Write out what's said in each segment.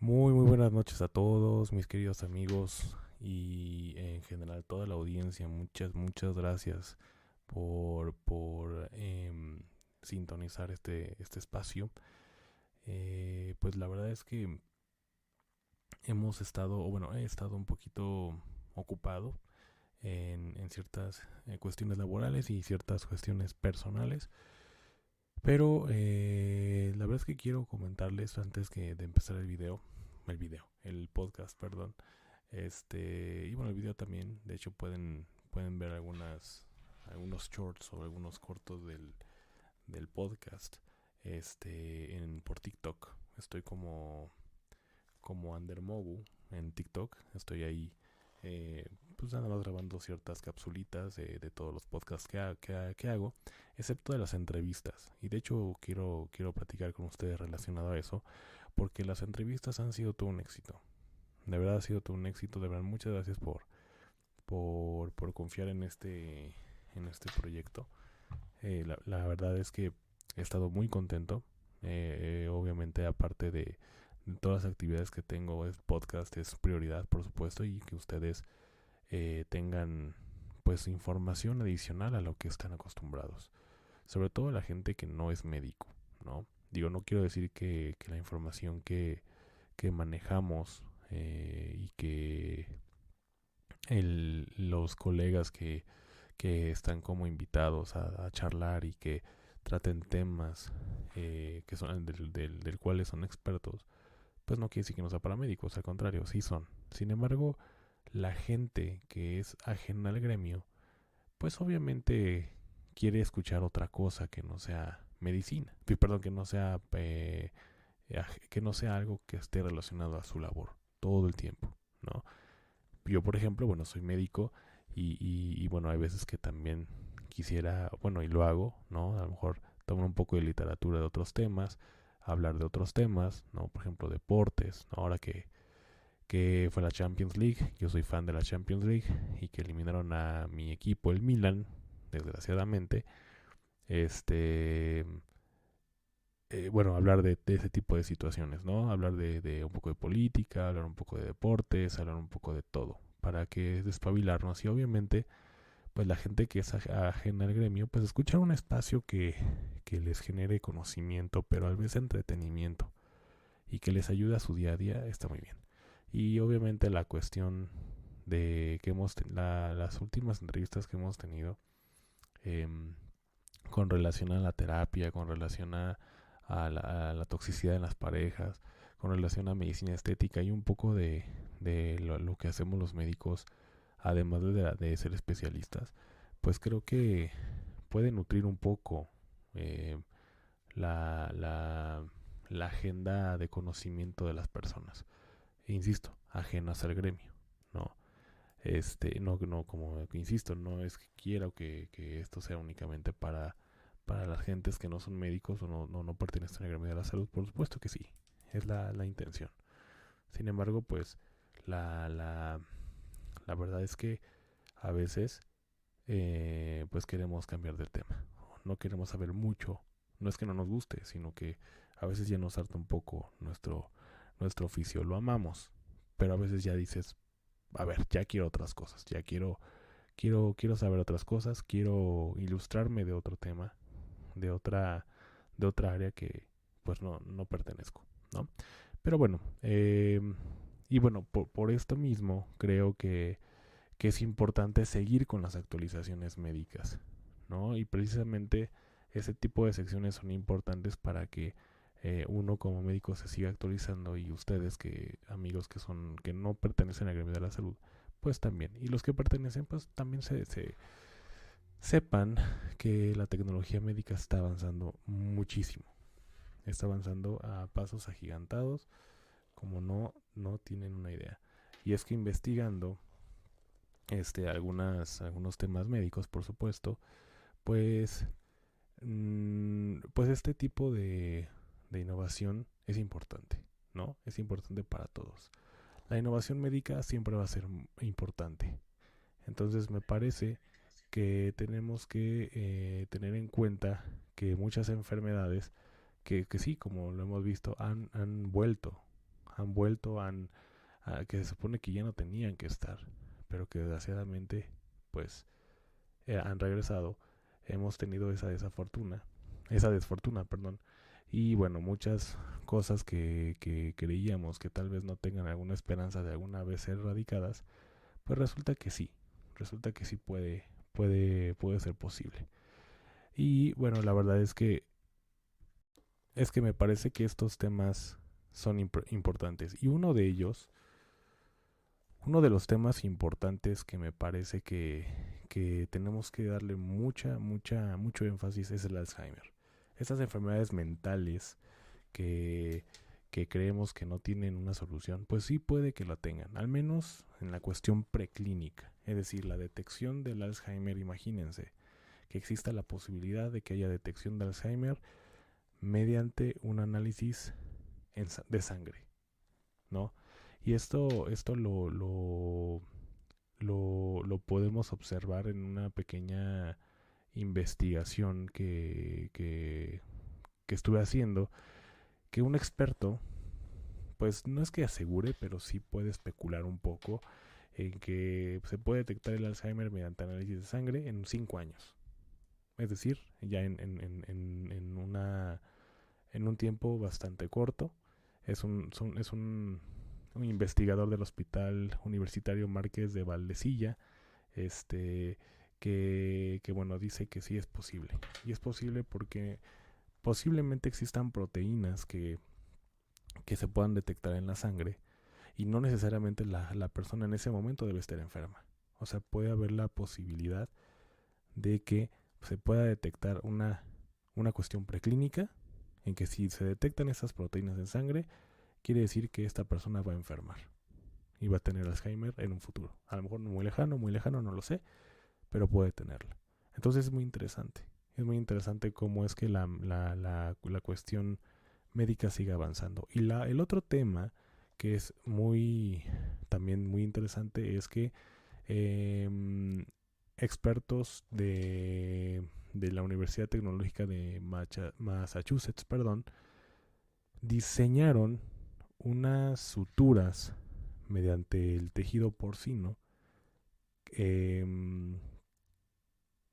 Muy buenas noches a todos, mis queridos amigos y en general toda la audiencia. Muchas gracias por sintonizar este espacio. Pues la verdad es que hemos estado, o bueno, he estado un poquito ocupado en ciertas cuestiones laborales y ciertas cuestiones personales. Pero la verdad es que quiero comentarles antes de empezar el podcast, perdón. Y bueno, el video también, de hecho pueden ver algunos shorts o algunos cortos del podcast por TikTok. Estoy como Andermogu en TikTok. Estoy ahí pues nada más grabando ciertas capsulitas de todos los podcasts que hago, excepto de las entrevistas. Y de hecho quiero platicar con ustedes relacionado a eso, porque las entrevistas han sido todo un éxito. De verdad ha sido todo un éxito. De verdad, muchas gracias por confiar en este proyecto. La verdad es que he estado muy contento. Obviamente, aparte de todas las actividades que tengo, el podcast es prioridad, por supuesto, y que ustedes tengan pues información adicional a lo que están acostumbrados. Sobre todo la gente que no es médico, ¿no? Digo, no quiero decir que la información que manejamos y que los colegas que están como invitados a charlar y que traten temas que son del cuales son expertos, pues no quiere decir que no sea para médicos, al contrario, sí son. Sin embargo, la gente que es ajena al gremio, pues obviamente quiere escuchar otra cosa que no sea medicina, perdón, que no sea algo que esté relacionado a su labor todo el tiempo, ¿no? Yo, por ejemplo, bueno, soy médico y bueno, hay veces que también quisiera, bueno, y lo hago, ¿no? A lo mejor tomar un poco de literatura de otros temas, hablar de otros temas, ¿no? Por ejemplo, deportes, ¿no? Ahora que fue la Champions League, yo soy fan de la Champions League y que eliminaron a mi equipo, el Milan, desgraciadamente, este, bueno, hablar de ese tipo de situaciones, ¿no? Hablar de un poco de política, hablar un poco de deportes, hablar un poco de todo, para que despabilarnos y obviamente, pues la gente que es ajena al gremio, pues escuchar un espacio que les genere conocimiento, pero a la vez entretenimiento y que les ayude a su día a día, está muy bien. Y obviamente la cuestión de que las últimas entrevistas que hemos tenido eh, con relación a la terapia, con relación a la toxicidad en las parejas, con relación a medicina estética y un poco de lo que hacemos los médicos, además de ser especialistas, pues creo que puede nutrir un poco eh, la, la, la agenda de conocimiento de las personas. E insisto, ajenas al gremio, ¿no? No, como insisto, no es que quiera que esto sea únicamente para las gentes que no son médicos o no pertenecen al gremio de la salud. Por supuesto que sí, es la intención. Sin embargo, pues la, la, la verdad es que a veces pues queremos cambiar de tema. No queremos saber mucho. No es que no nos guste, sino que a veces ya nos harta un poco nuestro oficio. Lo amamos, pero a veces ya dices, a ver, ya quiero otras cosas, ya quiero saber otras cosas, quiero ilustrarme de otro tema, de otra, de otra área que pues no pertenezco, ¿no? Pero bueno, y bueno, por esto mismo creo que es importante seguir con las actualizaciones médicas, ¿no? Y precisamente ese tipo de secciones son importantes para que uno como médico se siga actualizando y ustedes que amigos que no pertenecen al gremio de la salud pues también, y los que pertenecen pues también sepan que la tecnología médica está avanzando muchísimo, está avanzando a pasos agigantados como no tienen una idea. Y es que investigando algunos temas médicos, por supuesto, pues pues este tipo de innovación es importante, ¿no? Es importante para todos. La innovación médica siempre va a ser importante. Entonces me parece que tenemos que tener en cuenta que muchas enfermedades que sí, como lo hemos visto, han vuelto han vuelto, que se supone que ya no tenían que estar, pero que desgraciadamente pues han regresado. Hemos tenido esa desfortuna, perdón. Y bueno, muchas cosas que creíamos que tal vez no tengan alguna esperanza de alguna vez ser erradicadas, pues resulta que sí puede ser posible. Y bueno, la verdad es que me parece que estos temas son importantes. Y uno de los temas importantes que me parece que tenemos que darle mucho énfasis es el Alzheimer. Estas enfermedades mentales que, que creemos que no tienen una solución, pues sí puede que la tengan, al menos en la cuestión preclínica, es decir, la detección del Alzheimer. Imagínense que exista la posibilidad de que haya detección de Alzheimer mediante un análisis de sangre, ¿no? Y esto lo podemos observar en una pequeña investigación que estuve haciendo, que un experto, pues no es que asegure, pero sí puede especular un poco en que se puede detectar el Alzheimer mediante análisis de sangre en 5 años. Es decir, ya en un tiempo bastante corto. Es un investigador del Hospital Universitario Márquez de Valdecilla, este, bueno, dice que sí es posible. Y es posible porque posiblemente existan proteínas que se puedan detectar en la sangre y no necesariamente la persona en ese momento debe estar enferma. O sea, puede haber la posibilidad de que se pueda detectar una cuestión preclínica en que si se detectan esas proteínas en sangre, quiere decir que esta persona va a enfermar y va a tener Alzheimer en un futuro. A lo mejor no muy lejano, no lo sé, pero puede tenerla. Entonces es muy interesante. Es muy interesante cómo es que la cuestión médica sigue avanzando. Y el otro tema que es también muy interesante es que eh, expertos de la Universidad Tecnológica de Massachusetts, diseñaron unas suturas mediante el tejido porcino, eh,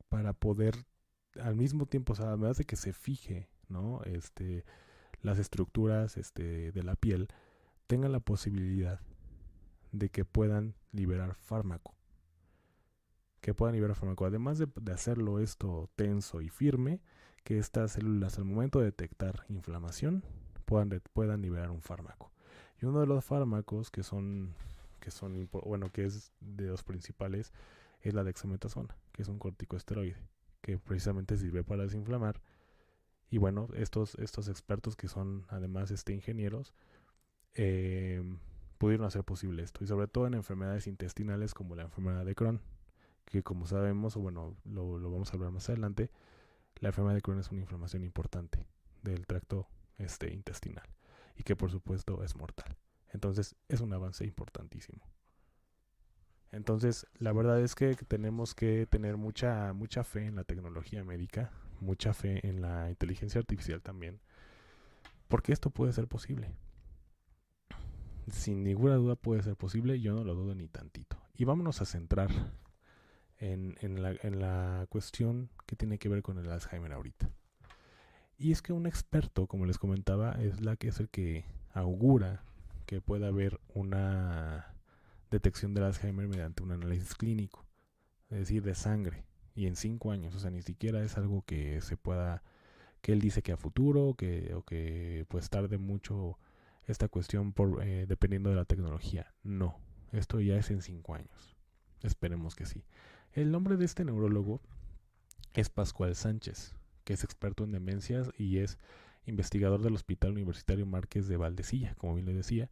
para poder al mismo tiempo, o sea, además de que se fije, ¿no? Las estructuras de la piel tengan la posibilidad de que puedan liberar fármaco. Además de hacerlo esto tenso y firme, que estas células al momento de detectar inflamación puedan liberar un fármaco. Y uno de los fármacos que es de los principales, es la dexametasona, que es un corticosteroide, que precisamente sirve para desinflamar. Y bueno, estos expertos que son además ingenieros, eh, pudieron hacer posible esto. Y sobre todo en enfermedades intestinales como la enfermedad de Crohn, que como sabemos, o bueno, lo vamos a hablar más adelante, la enfermedad de Crohn es una inflamación importante del tracto intestinal y que por supuesto es mortal. Entonces es un avance importantísimo. Entonces la verdad es que tenemos que tener mucha fe en la tecnología médica, mucha fe en la inteligencia artificial también, porque esto puede ser posible. Sin ninguna duda puede ser posible, yo no lo dudo ni tantito. Y vámonos a centrar en la cuestión que tiene que ver con el Alzheimer ahorita. Y es que un experto, como les comentaba, es el que augura que pueda haber una detección del Alzheimer mediante un análisis clínico, es decir, de sangre, y en 5 años. O sea, ni siquiera es algo que se pueda, que él dice que a futuro, o que pues tarde mucho esta cuestión dependiendo de la tecnología. No, esto ya es en 5 años. Esperemos que sí. El nombre de este neurólogo es Pascual Sánchez, que es experto en demencias y es investigador del Hospital Universitario Márquez de Valdecilla, como bien le decía.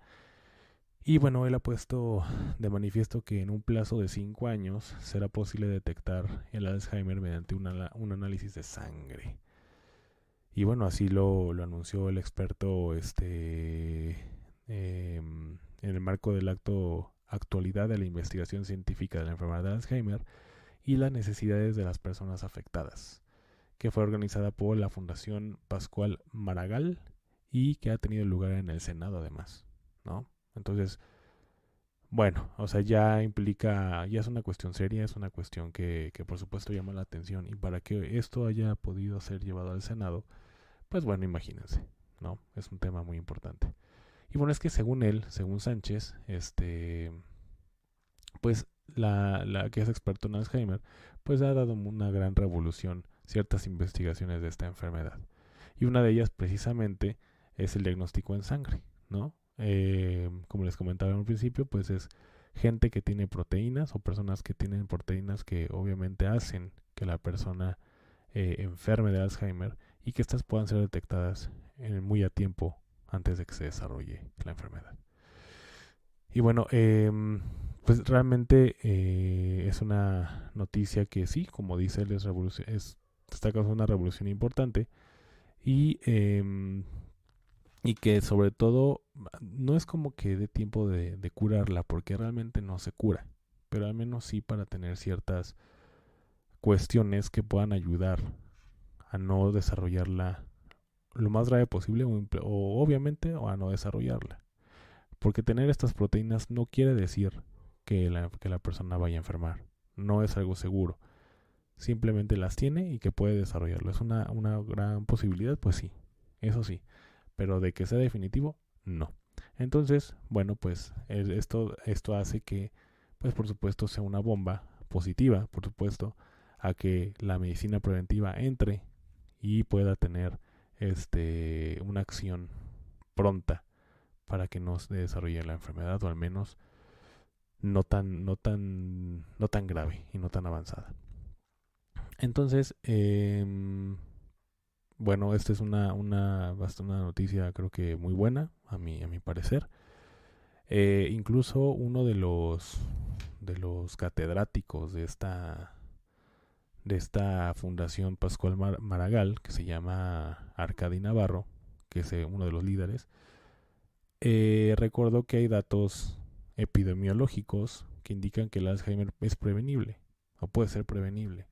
Y bueno, él ha puesto de manifiesto que en un plazo de 5 años será posible detectar el Alzheimer mediante un análisis de sangre. Y bueno, así lo anunció el experto en el marco del acto Actualidad de la Investigación Científica de la Enfermedad de Alzheimer y las necesidades de las personas afectadas, que fue organizada por la Fundación Pascual Maragall y que ha tenido lugar en el Senado además. ¿no? Entonces, bueno, o sea, ya implica, ya es una cuestión seria, es una cuestión que por supuesto llama la atención, y para que esto haya podido ser llevado al Senado, pues bueno, imagínense, ¿no? Es un tema muy importante. Y bueno, es que según él, según Sánchez, pues la que es experto en Alzheimer, pues ha dado una gran revolución ciertas investigaciones de esta enfermedad. Y una de ellas precisamente es el diagnóstico en sangre, ¿no? Como les comentaba en un principio, pues es gente que tiene proteínas o personas que tienen proteínas que obviamente hacen que la persona enferme de Alzheimer, y que estas puedan ser detectadas muy a tiempo antes de que se desarrolle la enfermedad. Y bueno, pues realmente es una noticia que sí, como dice él, está causando una revolución importante, y, y que sobre todo no es como que dé tiempo de curarla, porque realmente no se cura, pero al menos sí para tener ciertas cuestiones que puedan ayudar a no desarrollarla lo más grave posible, o obviamente o a no desarrollarla. Porque tener estas proteínas no quiere decir que la persona vaya a enfermar. No es algo seguro. Simplemente las tiene y que puede desarrollarlo. ¿Es una gran posibilidad? Pues sí, eso sí. Pero de que sea definitivo, no. Entonces, bueno, pues esto hace que, pues por supuesto, sea una bomba positiva, por supuesto, a que la medicina preventiva entre y pueda tener una acción pronta para que no se desarrolle la enfermedad, o al menos no tan grave y no tan avanzada. Entonces, bueno, esta es una noticia, creo que muy buena, a mi parecer. Incluso uno de los catedráticos de esta Fundación Pascual Maragall, que se llama Arcadi Navarro, que es uno de los líderes, recuerdo que hay datos epidemiológicos que indican que el Alzheimer es prevenible o puede ser prevenible.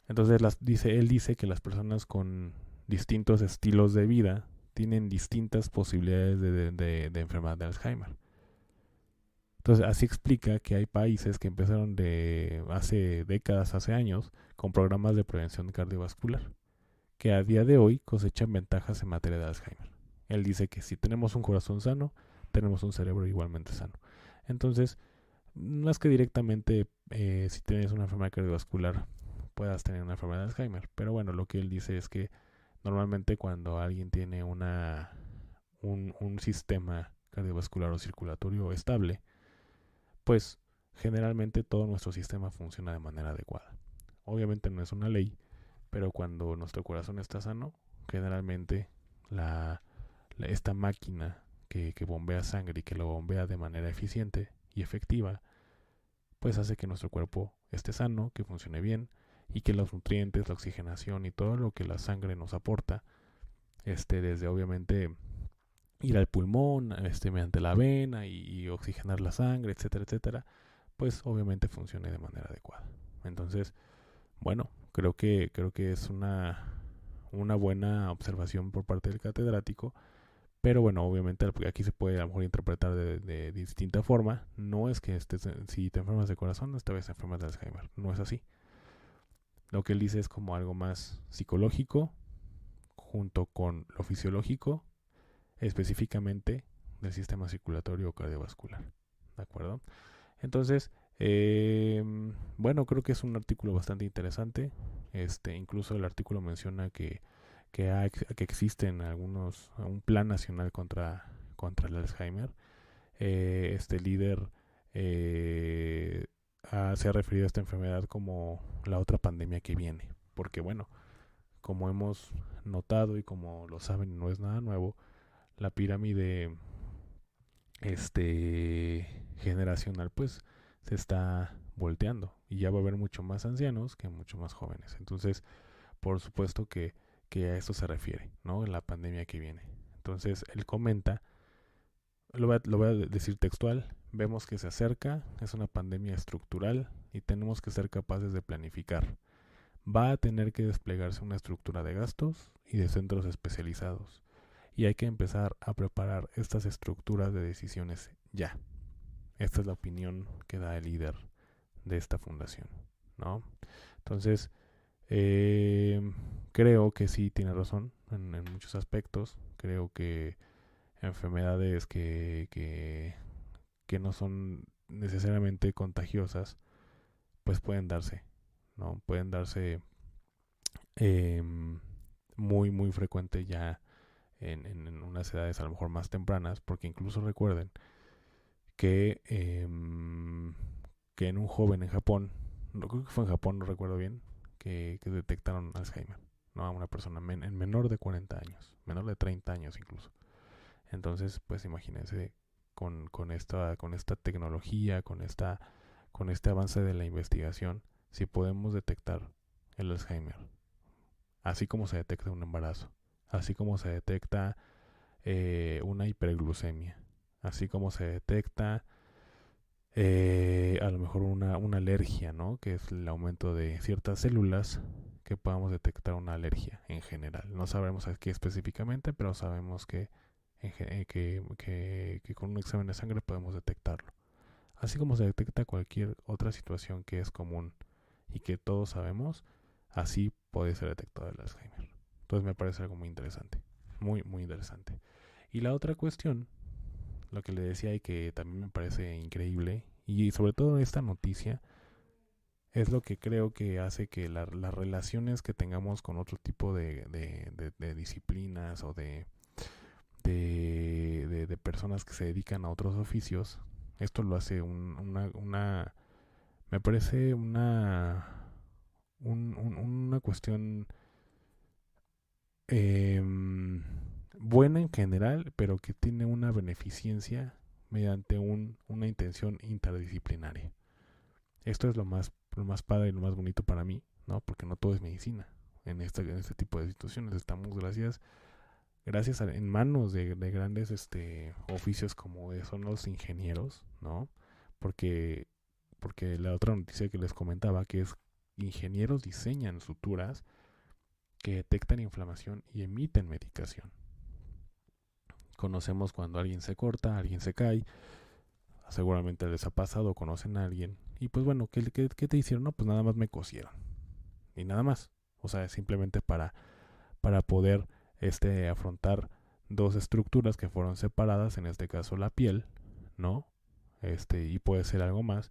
Entonces él dice que las personas con distintos estilos de vida tienen distintas posibilidades de enfermedad de Alzheimer. Entonces así explica que hay países que empezaron de hace décadas, hace años, con programas de prevención cardiovascular, que a día de hoy cosechan ventajas en materia de Alzheimer. Él dice que si tenemos un corazón sano, tenemos un cerebro igualmente sano. Entonces, no es que directamente si tienes una enfermedad cardiovascular puedas tener una enfermedad de Alzheimer, pero bueno, lo que él dice es que normalmente cuando alguien tiene un sistema cardiovascular o circulatorio estable, pues generalmente todo nuestro sistema funciona de manera adecuada. Obviamente no es una ley, pero cuando nuestro corazón está sano, generalmente esta máquina que bombea sangre y que lo bombea de manera eficiente y efectiva, pues hace que nuestro cuerpo esté sano, que funcione bien, y que los nutrientes, la oxigenación y todo lo que la sangre nos aporta, desde obviamente ir al pulmón, mediante la vena y oxigenar la sangre, etcétera, etcétera, pues obviamente funcione de manera adecuada. Entonces, bueno, creo que es una buena observación por parte del catedrático, pero bueno, obviamente aquí se puede a lo mejor interpretar de distinta forma. No es que si te enfermas de corazón, esta vez enfermas de Alzheimer. No es así. Lo que él dice es como algo más psicológico, junto con lo fisiológico, específicamente del sistema circulatorio o cardiovascular. ¿De acuerdo? Entonces, bueno, creo que es un artículo bastante interesante. Incluso el artículo menciona que existen un plan nacional contra el Alzheimer. Este líder se ha referido a esta enfermedad como la otra pandemia que viene, porque bueno, como hemos notado y como lo saben, no es nada nuevo, la pirámide generacional pues se está volteando, y ya va a haber mucho más ancianos que mucho más jóvenes. Entonces, por supuesto que a esto se refiere, ¿no? La pandemia que viene. Entonces, él comenta, lo voy a decir textual: vemos que se acerca, es una pandemia estructural y tenemos que ser capaces de planificar. Va a tener que desplegarse una estructura de gastos y de centros especializados, y hay que empezar a preparar estas estructuras de decisiones ya. Esta es la opinión que da el líder de esta fundación, ¿no? Entonces, creo que sí tiene razón en muchos aspectos. Creo que enfermedades que no son necesariamente contagiosas, pues pueden darse, ¿no? Pueden darse eh, muy, muy frecuente ya en unas edades a lo mejor más tempranas, porque incluso recuerden que, que en un joven en Japón, no creo que fue en Japón, no recuerdo bien, que detectaron Alzheimer, ¿no? A una persona en menor de 40 años, menor de 30 años incluso. Entonces, pues imagínense con esta tecnología, con este avance de la investigación, si podemos detectar el Alzheimer, así como se detecta un embarazo, así como se detecta una hiperglucemia, así como se detecta a lo mejor una alergia, ¿no? Que es el aumento de ciertas células, que podamos detectar una alergia en general. No sabemos aquí específicamente, pero sabemos que con un examen de sangre podemos detectarlo. Así como se detecta cualquier otra situación que es común y que todos sabemos, así puede ser detectado el Alzheimer. Entonces me parece algo muy interesante, muy, muy interesante. Y la otra cuestión, lo que le decía y que también me parece increíble, y sobre todo esta noticia, es lo que creo que hace que las relaciones que tengamos con otro tipo de disciplinas o de personas que se dedican a otros oficios, esto lo hace me parece una cuestión eh, buena en general, pero que tiene una beneficencia mediante una intención interdisciplinaria. Esto es lo más padre y lo más bonito para mí, ¿no? Porque no todo es medicina. En este tipo de situaciones estamos en manos de grandes oficios como son los ingenieros, ¿no? Porque, porque la otra noticia que les comentaba, que es ingenieros diseñan suturas que detectan inflamación y emiten medicación. Conocemos cuando alguien se corta, alguien se cae, seguramente les ha pasado, conocen a alguien, y pues bueno, ¿qué te hicieron? No, pues nada más me cosieron, y nada más. O sea, simplemente para poder afrontar dos estructuras que fueron separadas, en este caso la piel, ¿no? Y puede ser algo más,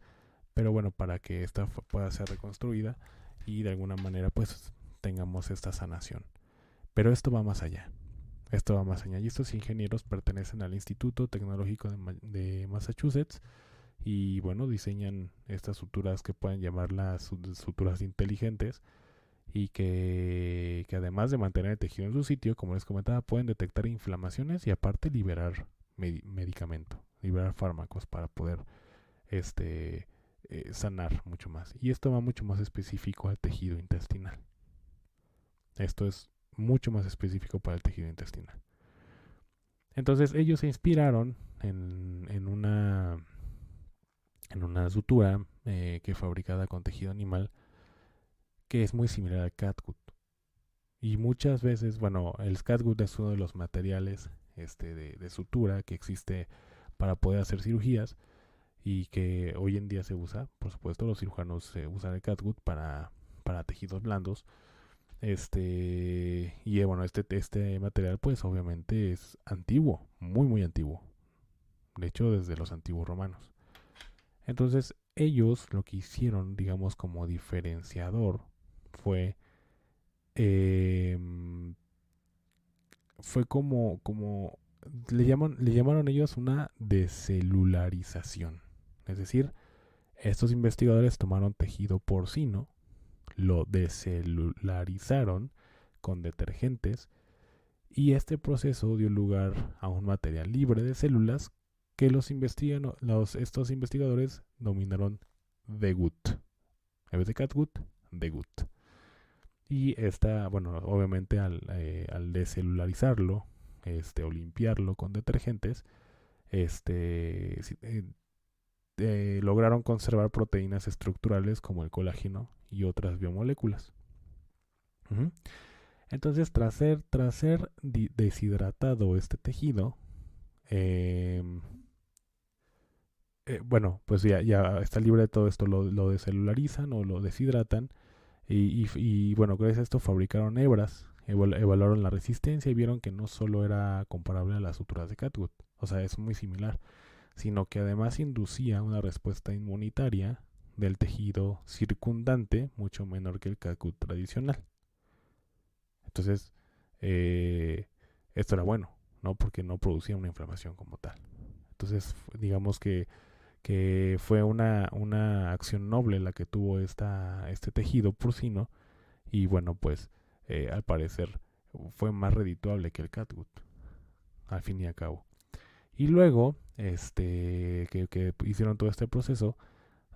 pero bueno, para que esta pueda ser reconstruida y de alguna manera pues tengamos esta sanación. Pero esto va más allá. Esto va más allá. Y estos ingenieros pertenecen al Instituto Tecnológico de Massachusetts y bueno, diseñan estas suturas que pueden llamarlas suturas inteligentes y que además de mantener el tejido en su sitio, como les comentaba, pueden detectar inflamaciones y aparte liberar medicamento, liberar fármacos para poder sanar mucho más. Y esto va mucho más específico al tejido intestinal. Esto es mucho más específico para el tejido intestinal. Entonces ellos se inspiraron en una sutura que es fabricada con tejido animal que es muy similar al catgut. Y muchas veces, bueno, el catgut es uno de los materiales de sutura que existe para poder hacer cirugías y que hoy en día se usa. Por supuesto, los cirujanos usan el catgut para tejidos blandos. Y bueno, este material pues obviamente es antiguo, muy muy antiguo. De hecho, desde los antiguos romanos. Entonces, ellos lo que hicieron, digamos, como diferenciador fue eh, fue como le llamaron ellos una descelularización. Es decir, estos investigadores tomaron tejido porcino, lo descelularizaron con detergentes y este proceso dio lugar a un material libre de células que estos investigadores denominaron DeGut. En vez de catgut, DeGut. Y bueno, obviamente al descelularizarlo, o limpiarlo con detergentes, lograron conservar proteínas estructurales como el colágeno y otras biomoléculas. Uh-huh. Entonces, tras ser deshidratado este tejido, eh, bueno, pues ya está libre de todo esto, lo descelularizan o lo deshidratan y bueno, gracias a esto fabricaron hebras, evaluaron la resistencia y vieron que no solo era comparable a las suturas de catgut, o sea, es muy similar, sino que además inducía una respuesta inmunitaria del tejido circundante mucho menor que el catgut tradicional. Entonces, eh, esto era bueno, ¿no? Porque no producía una inflamación como tal. Entonces, digamos que fue una acción noble la que tuvo este tejido porcino y bueno, pues al parecer fue más redituable que el catgut, al fin y al cabo. Y luego, que hicieron todo este proceso,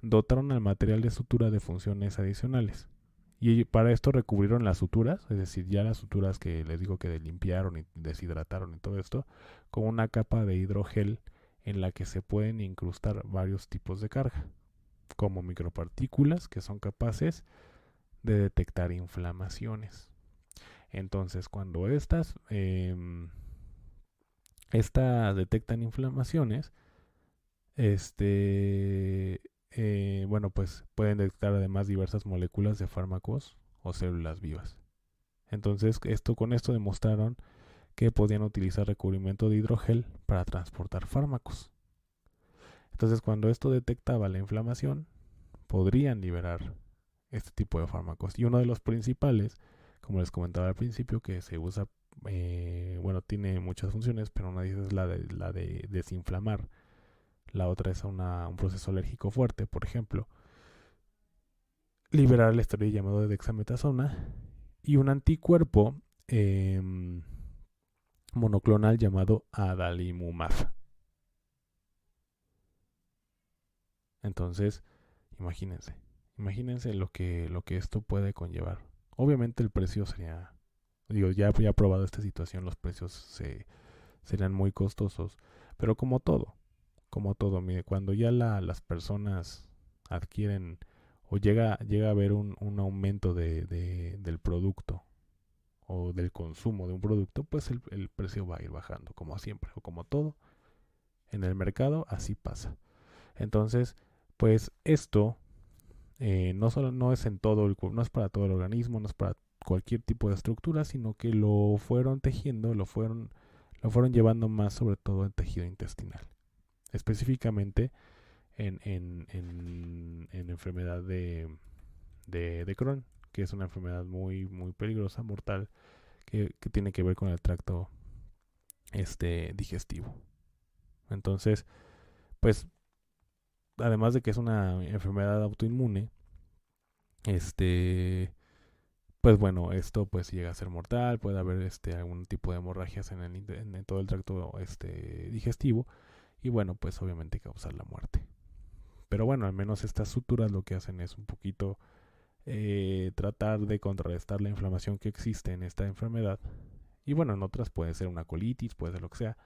dotaron al material de sutura de funciones adicionales. Y para esto recubrieron las suturas, es decir, ya las suturas que les digo que limpiaron y deshidrataron y todo esto, con una capa de hidrogel en la que se pueden incrustar varios tipos de carga, como micropartículas que son capaces de detectar inflamaciones. Entonces, cuando estas detectan inflamaciones, bueno, pues pueden detectar además diversas moléculas de fármacos o células vivas. Entonces, con esto demostraron que podían utilizar recubrimiento de hidrogel para transportar fármacos. Entonces, cuando esto detectaba la inflamación, podrían liberar este tipo de fármacos. Y uno de los principales, como les comentaba al principio, que se usa, bueno, tiene muchas funciones, pero una de ellas es la de desinflamar. La otra es un proceso alérgico fuerte, por ejemplo. Liberar el esteroide llamado dexametasona y un anticuerpo monoclonal llamado adalimumab. Entonces, imagínense lo que esto puede conllevar. Obviamente el precio sería, digo, ya probado esta situación, los precios serían muy costosos, pero como todo, mire, cuando ya las personas adquieren o llega a haber un aumento del producto o del consumo de un producto, pues el precio va a ir bajando, como siempre, o como todo en el mercado, así pasa. Entonces, pues esto no es en todo no es para todo el organismo, no es para cualquier tipo de estructura, sino que lo fueron tejiendo, lo fueron llevando más sobre todo en tejido intestinal, específicamente en enfermedad de Crohn, que es una enfermedad muy, muy peligrosa, mortal, que tiene que ver con el tracto digestivo. Entonces, pues, además de que es una enfermedad autoinmune, este, pues bueno, esto pues llega a ser mortal, puede haber algún tipo de hemorragias en todo el tracto digestivo y bueno, pues obviamente causar la muerte. Pero bueno, al menos estas suturas lo que hacen es un poquito tratar de contrarrestar la inflamación que existe en esta enfermedad. Y bueno, en otras puede ser una colitis, puede ser lo que sea.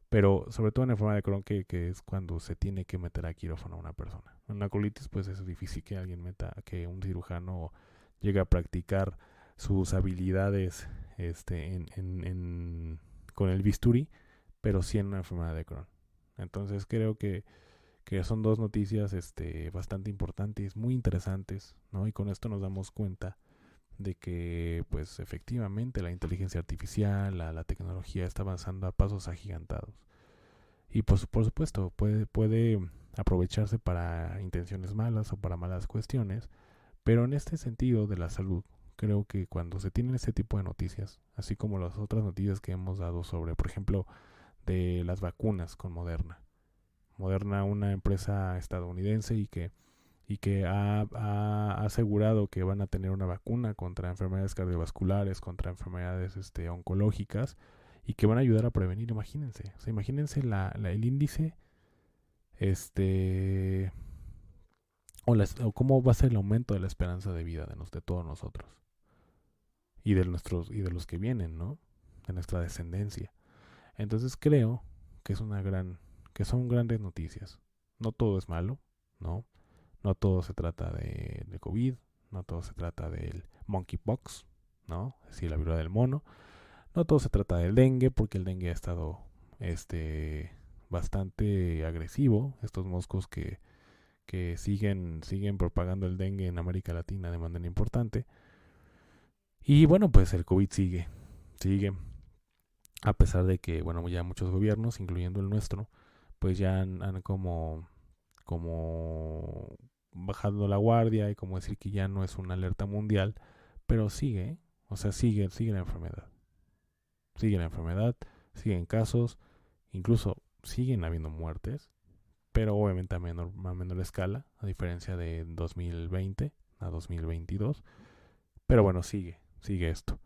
Pero sobre todo en la enfermedad de Crohn, que es cuando se tiene que meter a quirófano a una persona. En una colitis, pues es difícil que alguien que un cirujano llegue a practicar sus habilidades con el bisturí, pero sí en una enfermedad de Crohn. Entonces creo que son dos noticias bastante importantes, muy interesantes, ¿no? Y con esto nos damos cuenta de que, pues efectivamente, la inteligencia artificial, la tecnología está avanzando a pasos agigantados. Y pues, por supuesto, puede aprovecharse para intenciones malas o para malas cuestiones, pero en este sentido de la salud, creo que cuando se tienen este tipo de noticias, así como las otras noticias que hemos dado sobre, por ejemplo, de las vacunas con Moderna, una empresa estadounidense y que ha asegurado que van a tener una vacuna contra enfermedades cardiovasculares, contra enfermedades oncológicas y que van a ayudar a prevenir, imagínense. O sea, imagínense el índice este o cómo va a ser el aumento de la esperanza de vida de todos nosotros y de los que vienen, ¿no? De nuestra descendencia. Entonces creo que que son grandes noticias. No todo es malo, ¿no? No todo se trata de COVID, no todo se trata del monkeypox, ¿no? Es decir, la viruela del mono. No todo se trata del dengue, porque el dengue ha estado bastante agresivo. Estos moscos que siguen propagando el dengue en América Latina de manera importante. Y bueno, pues el COVID sigue, a pesar de que, bueno, ya muchos gobiernos, incluyendo el nuestro, pues ya han como bajado la guardia y como decir que ya no es una alerta mundial, pero sigue, o sea, sigue la enfermedad, siguen casos, incluso siguen habiendo muertes, pero obviamente a menor escala, a diferencia de 2020 a 2022, pero bueno, sigue esto.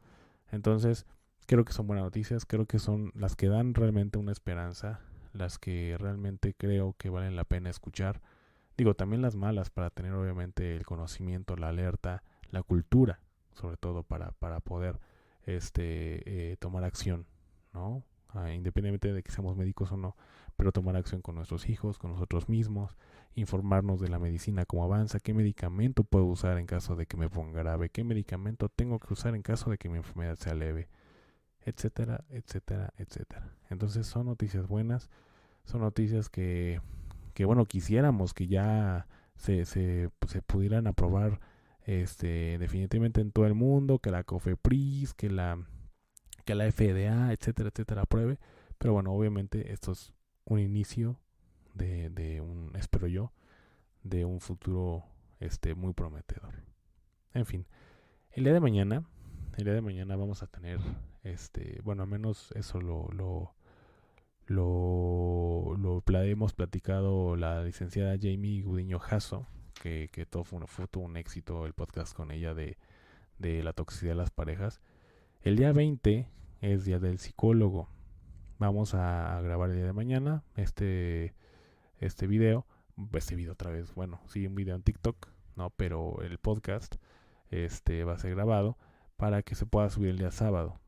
Entonces, creo que son buenas noticias, creo que son las que dan realmente una esperanza, las que realmente creo que valen la pena escuchar. Digo, también las malas para tener obviamente el conocimiento, la alerta, la cultura, sobre todo para poder tomar acción, ¿no? Independientemente de que seamos médicos o no, pero tomar acción con nuestros hijos, con nosotros mismos, informarnos de la medicina, cómo avanza, qué medicamento puedo usar en caso de que me ponga grave, qué medicamento tengo que usar en caso de que mi enfermedad sea leve, etcétera, etcétera, etcétera. Entonces son noticias buenas, son noticias que bueno, quisiéramos que ya se pudieran aprobar definitivamente en todo el mundo, que la COFEPRIS, que la FDA, etcétera, etcétera, apruebe. Pero bueno, obviamente esto es un inicio de un, espero yo, de un futuro muy prometedor. En fin, el día de mañana, vamos a tener, bueno, al menos eso lo hemos platicado la licenciada Jamie Gudiño Jasso, que fue todo un éxito el podcast con ella de la toxicidad de las parejas. El día 20 es día del psicólogo. Vamos a grabar el día de mañana video otra vez, bueno, sí, un video en TikTok, no, pero el podcast va a ser grabado para que se pueda subir el día sábado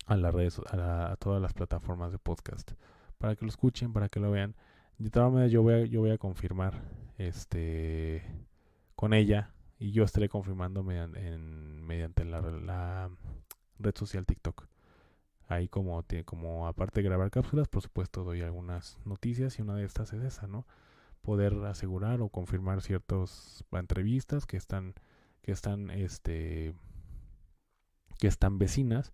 a las redes, a todas las plataformas de podcast, para que lo escuchen, para que lo vean. De todas maneras, yo voy a confirmar con ella, y yo estaré confirmando mediante la red social TikTok. Ahí como aparte de grabar cápsulas, por supuesto doy algunas noticias, y una de estas es esa, ¿no? Poder asegurar o confirmar ciertas entrevistas que están vecinas,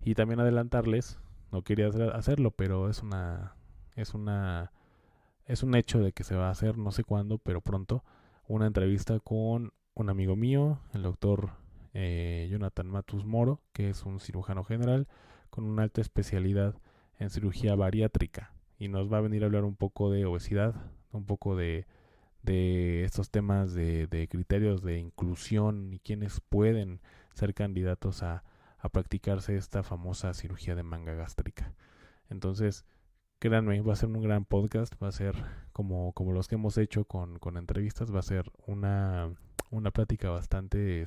y también adelantarles, no quería hacerlo, pero es un hecho de que se va a hacer, no sé cuándo, pero pronto, una entrevista con un amigo mío, el doctor Jonathan Matus Moro, que es un cirujano general con una alta especialidad en cirugía bariátrica, y nos va a venir a hablar un poco de obesidad, un poco de estos temas de criterios de inclusión y quienes pueden ser candidatos a practicarse esta famosa cirugía de manga gástrica. Entonces, créanme, va a ser un gran podcast, va a ser como los que hemos hecho con entrevistas, va a ser una plática bastante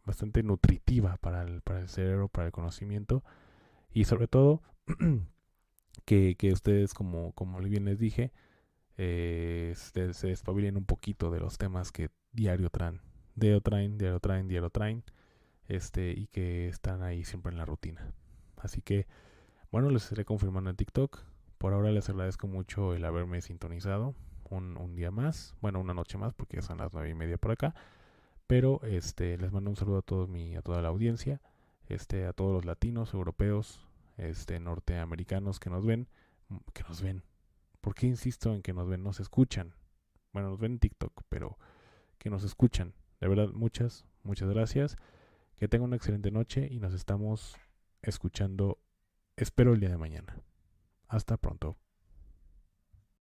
bastante nutritiva para el cerebro, para el conocimiento, y sobre todo que ustedes, como bien les dije, se despabilen un poquito de los temas que diario traen, y que están ahí siempre en la rutina. Así que, bueno, les estaré confirmando en TikTok. Por ahora les agradezco mucho el haberme sintonizado un día más, bueno, una noche más, porque son las 9:30 por acá. Pero les mando un saludo a toda la audiencia, a todos los latinos, europeos, norteamericanos que nos ven. ¿Por qué insisto en que nos ven? Nos escuchan. Bueno, nos ven en TikTok, pero que nos escuchan. De verdad, muchas gracias. Que tengan una excelente noche y nos estamos escuchando, espero, el día de mañana. Hasta pronto.